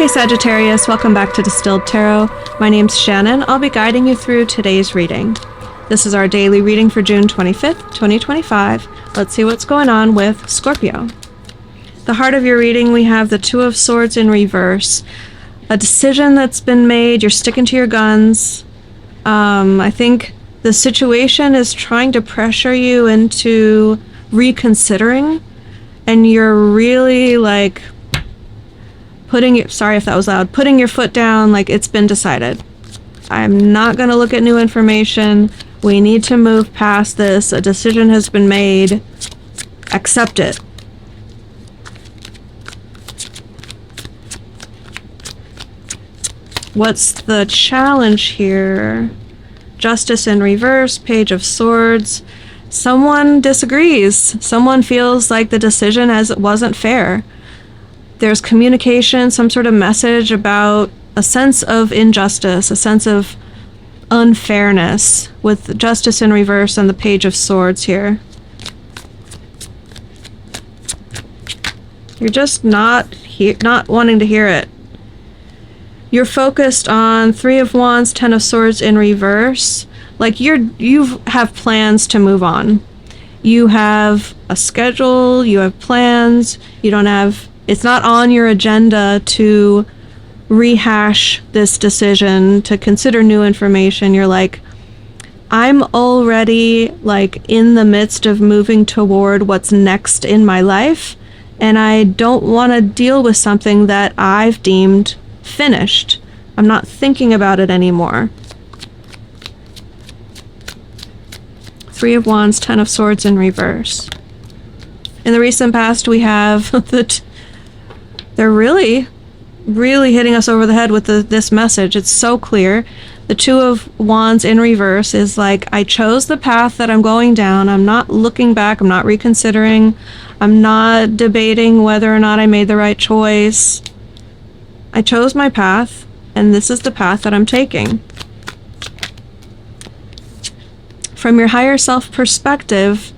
Hey Sagittarius, welcome back to Distilled Tarot. My name's Shannon. I'll be guiding you through today's reading. This is our daily reading for June 25th, 2025. Let's see what's going on with Scorpio. The heart of your reading, we have the Two of Swords in reverse. A decision that's been made, you're sticking to your guns. I think the situation is trying to pressure you into reconsidering, and you're really like putting your foot down, like it's been decided. I'm not going to look at new information. We need to move past this. A decision has been made. Accept it. What's the challenge here? Justice in reverse, Page of Swords. Someone disagrees. Someone feels like the decision as it wasn't fair. There's communication, some sort of message about a sense of injustice, a sense of unfairness with Justice in reverse and the Page of Swords here. You're just not wanting to hear it. You're focused on Three of Wands, Ten of Swords in reverse. Like you have plans to move on. You have a schedule, you have plans, it's not on your agenda to rehash this decision, to consider new information. You're like, I'm already like in the midst of moving toward what's next in my life, and I don't want to deal with something that I've deemed finished. I'm not thinking about it anymore. Three of Wands, Ten of Swords in reverse. In the recent past, we have they're really hitting us over the head with this message. It's so clear. The Two of Wands in reverse is like, I chose the path that I'm going down. I'm not looking back. I'm not reconsidering. I'm not debating whether or not I made the right choice. I chose my path, and this is the path that I'm taking. From your higher self perspective,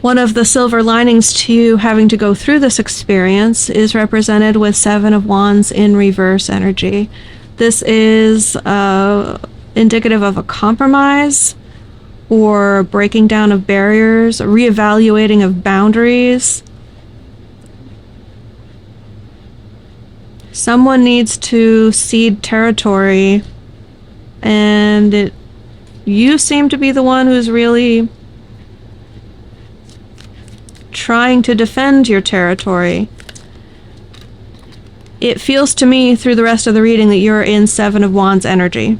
one of the silver linings to you having to go through this experience is represented with Seven of Wands in reverse energy. This is indicative of a compromise or breaking down of barriers, reevaluating of boundaries. Someone needs to cede territory, and you seem to be the one who's really trying to defend your territory. It feels to me through the rest of the reading that you're in Seven of Wands energy.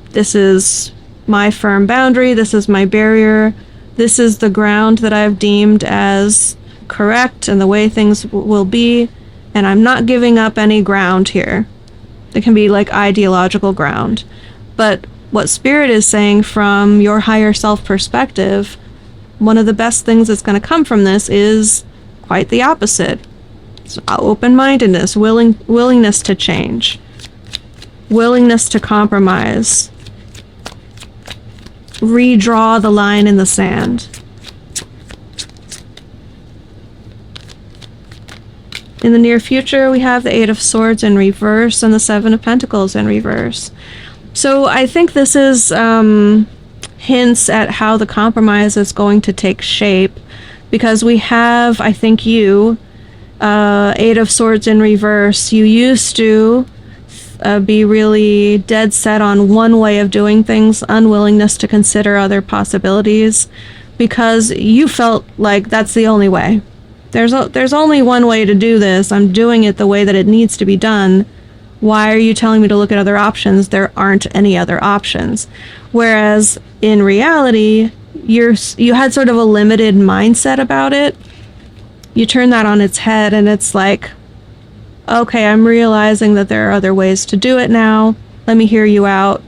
This is my firm boundary. This is my barrier. This is the ground that I've deemed as correct and the way things will be. And I'm not giving up any ground here. It can be like ideological ground. But what Spirit is saying from your higher self perspective, one of the best things that's going to come from this is quite the opposite. It's open-mindedness, willingness to change, willingness to compromise, redraw the line in the sand. In the near future, we have the Eight of Swords in reverse and the Seven of Pentacles in reverse. So I think this is hints at how the compromise is going to take shape, because we have, I think, Eight of Swords in reverse. You used to be really dead set on one way of doing things, unwillingness to consider other possibilities, because you felt like that's the only way. There's only one way to do this. I'm doing it the way that it needs to be done. Why are you telling me to look at other options? There aren't any other options. Whereas in reality, you had sort of a limited mindset about it. You turn that on its head, and it's like, okay, I'm realizing that there are other ways to do it now. Let me hear you out.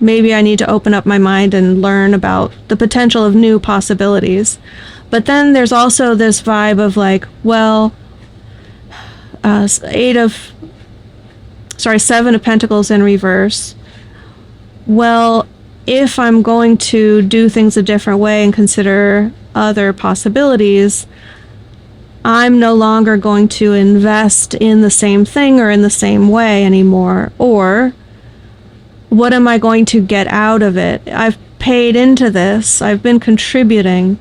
Maybe I need to open up my mind and learn about the potential of new possibilities. But then there's also this vibe of like, well, Seven of Pentacles in reverse. Well, if I'm going to do things a different way and consider other possibilities, I'm no longer going to invest in the same thing or in the same way anymore. Or what am I going to get out of it? I've paid into this. I've been contributing.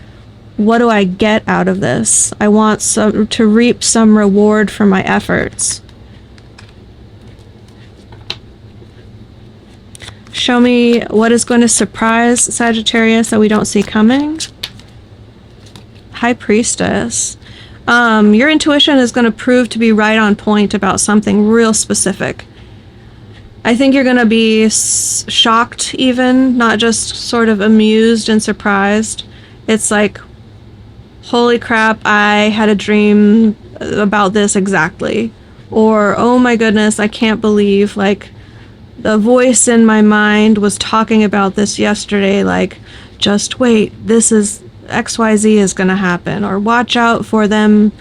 What do I get out of this? I want to reap some reward for my efforts. Show me what is going to surprise Sagittarius that we don't see coming. High Priestess. Your intuition is going to prove to be right on point about something real specific. I think you're going to be shocked even, not just sort of amused and surprised. It's like, holy crap, I had a dream about this exactly. Or, oh my goodness, I can't believe, like, the voice in my mind was talking about this yesterday, like, just wait, this is, XYZ is going to happen. Or watch out for them,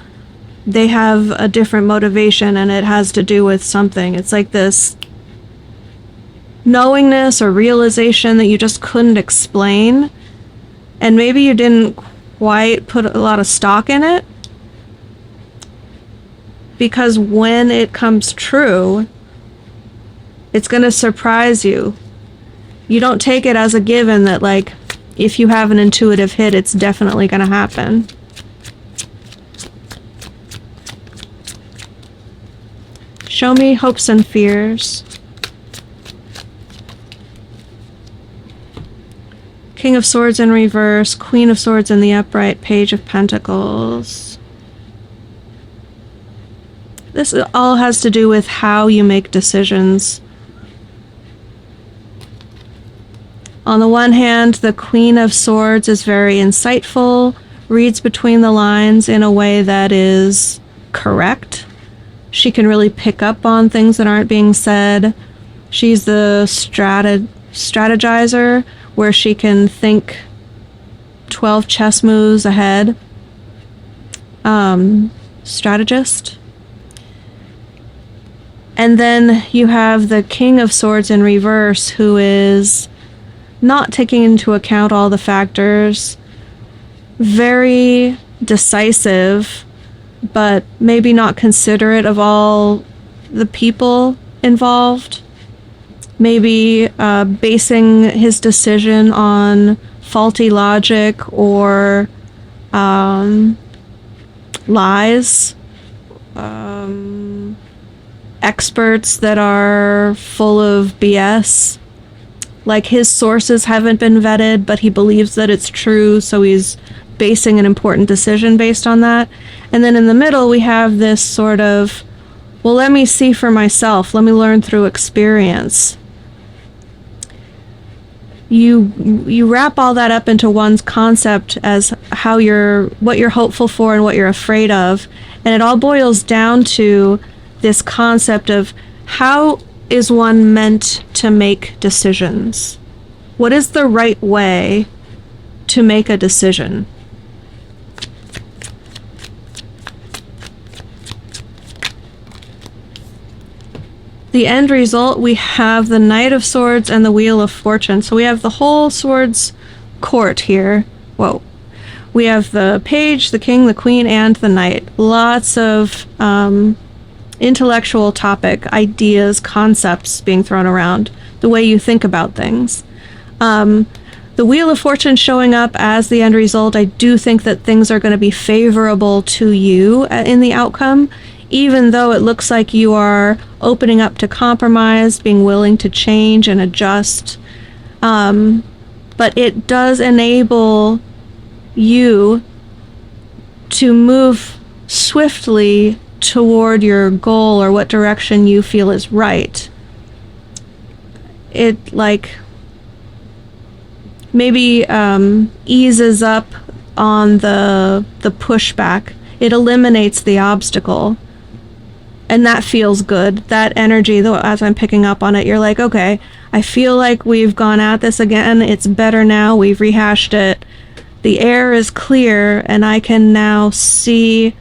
they have a different motivation and it has to do with something. It's like this knowingness or realization that you just couldn't explain, and maybe you didn't quite put a lot of stock in it, because when it comes true, it's going to surprise you. You don't take it as a given that, like, if you have an intuitive hit, it's definitely going to happen. Show me hopes and fears. King of Swords in reverse, Queen of Swords in the upright, Page of Pentacles. This all has to do with how you make decisions. On the one hand, the Queen of Swords is very insightful, reads between the lines in a way that is correct. She can really pick up on things that aren't being said. She's the strategizer, where she can think 12 chess moves ahead. Strategist. And then you have the King of Swords in reverse, who is not taking into account all the factors. Very decisive, but maybe not considerate of all the people involved. Maybe basing his decision on faulty logic or lies. Experts that are full of BS. Like, his sources haven't been vetted, but he believes that it's true, so he's basing an important decision based on that. And then in the middle, we have this sort of, well, let me see for myself. Let me learn through experience. You wrap all that up into one's concept as what you're hopeful for and what you're afraid of, and it all boils down to this concept of how is one meant to make decisions? What is the right way to make a decision? The end result, we have the Knight of Swords and the Wheel of Fortune. So we have the whole Swords court here. Whoa. We have the Page, the King, the Queen, and the Knight. Lots of intellectual topic, ideas, concepts being thrown around. The way you think about things. The Wheel of Fortune showing up as the end result, I do think that things are going to be favorable to you in the outcome, even though it looks like you are opening up to compromise, being willing to change and adjust. But it does enable you to move swiftly toward your goal or what direction you feel is right. It, like, maybe eases up on the pushback. It eliminates the obstacle. And that feels good. That energy, though, as I'm picking up on it, you're like, okay, I feel like we've gone at this again. It's better now. We've rehashed it. The air is clear, and I can now see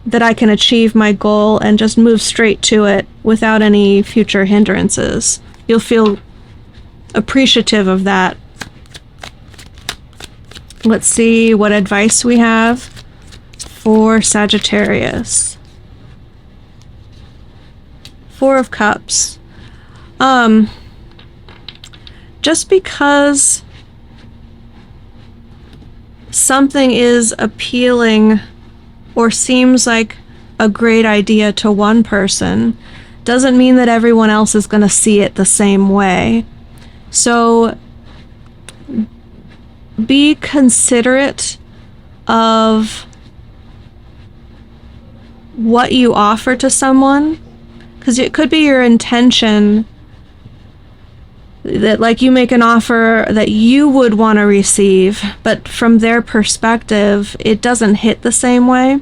that I can achieve my goal and just move straight to it without any future hindrances. You'll feel appreciative of that. Let's see what advice we have for Sagittarius. Four of Cups. Just because something is appealing or seems like a great idea to one person doesn't mean that everyone else is going to see it the same way. So be considerate of what you offer to someone, because it could be your intention that, like, you make an offer that you would want to receive, but from their perspective, it doesn't hit the same way.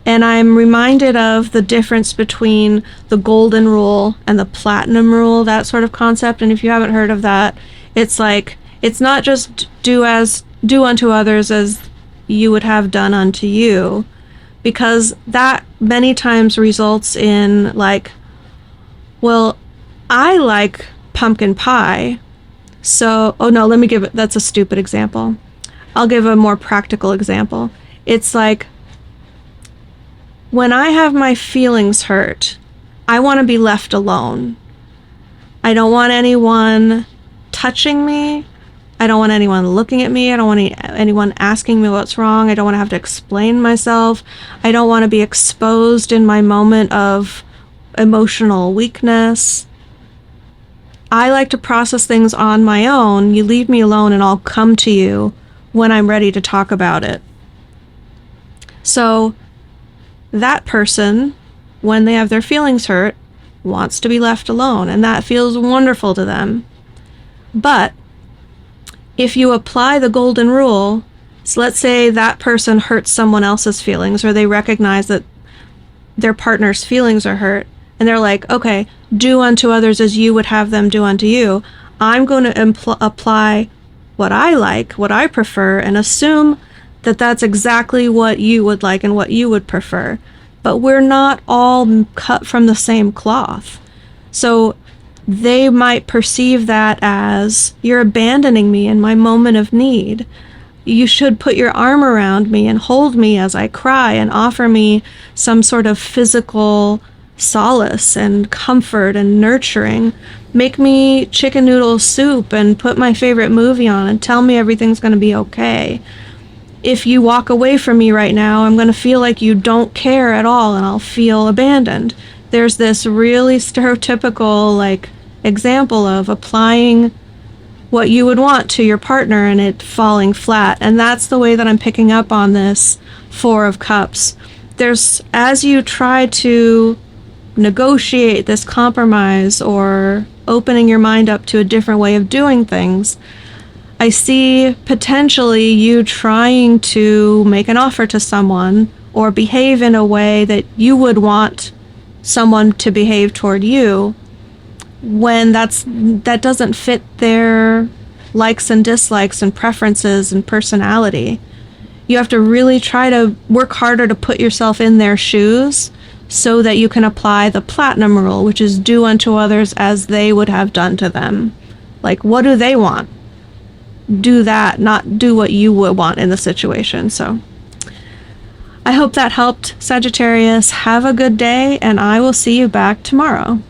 And I'm reminded of the difference between the golden rule and the platinum rule, that sort of concept. And if you haven't heard of that, it's like, it's not just do unto others as you would have done unto you, because that many times results in like, well, I like pumpkin pie, so, oh no, that's a stupid example. I'll give a more practical example. It's like, when I have my feelings hurt, I want to be left alone. I don't want anyone touching me. I don't want anyone looking at me. I don't want anyone asking me what's wrong. I don't want to have to explain myself. I don't want to be exposed in my moment of emotional weakness. I like to process things on my own. You leave me alone and I'll come to you when I'm ready to talk about it. So that person, when they have their feelings hurt, wants to be left alone, and that feels wonderful to them. But if you apply the golden rule, so let's say that person hurts someone else's feelings, or they recognize that their partner's feelings are hurt, and they're like, okay, do unto others as you would have them do unto you. I'm going to apply what I like, what I prefer, and assume that that's exactly what you would like and what you would prefer. But we're not all cut from the same cloth. So they might perceive that as, you're abandoning me in my moment of need. You should put your arm around me and hold me as I cry and offer me some sort of physical solace and comfort and nurturing. Make me chicken noodle soup and put my favorite movie on and tell me everything's going to be okay. If you walk away from me right now, I'm going to feel like you don't care at all and I'll feel abandoned. There's this really stereotypical like example of applying what you would want to your partner and it falling flat. And that's the way that I'm picking up on this Four of Cups. As you try to negotiate this compromise or opening your mind up to a different way of doing things, I see potentially you trying to make an offer to someone or behave in a way that you would want someone to behave toward you, when that doesn't fit their likes and dislikes and preferences and personality. You have to really try to work harder to put yourself in their shoes so that you can apply the platinum rule, which is do unto others as they would have done to them. Like, what do they want? Do that, not do what you would want in the situation. So I hope that helped, Sagittarius. Have a good day, and I will see you back tomorrow.